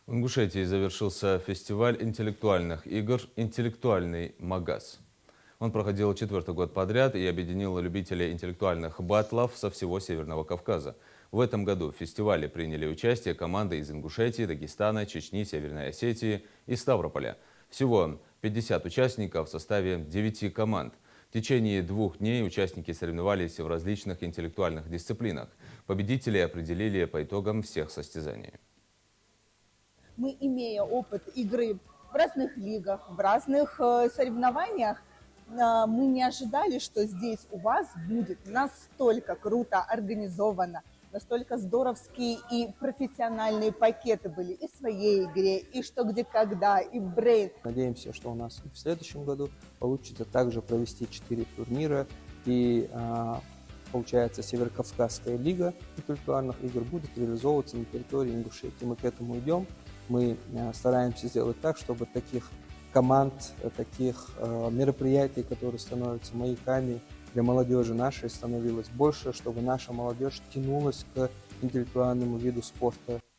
В Ингушетии завершился фестиваль интеллектуальных игр «Интеллектуальный Магаз». Он проходил четвертый год подряд и объединил любителей интеллектуальных баттлов со всего Северного Кавказа. В этом году в фестивале приняли участие команды из Ингушетии, Дагестана, Чечни, Северной Осетии и Ставрополя. Всего 50 участников в составе 9 команд. В течение 2 дней участники соревновались в различных интеллектуальных дисциплинах. Победителей определили по итогам всех состязаний. Мы, имея опыт игры в разных лигах, в разных соревнованиях, мы не ожидали, что здесь у вас будет настолько круто организовано, настолько здоровские и профессиональные пакеты были и в своей игре, и что, где, когда, и в брейн. Надеемся, что у нас и в следующем году получится также провести 4 турнира. И получается, Северокавказская лига интеллектуальных игр будет реализовываться на территории Ингушетии. Мы к этому идем. Мы стараемся сделать так, чтобы таких команд, таких мероприятий, которые становятся маяками для молодежи нашей, становилось больше, чтобы наша молодежь тянулась к интеллектуальному виду спорта.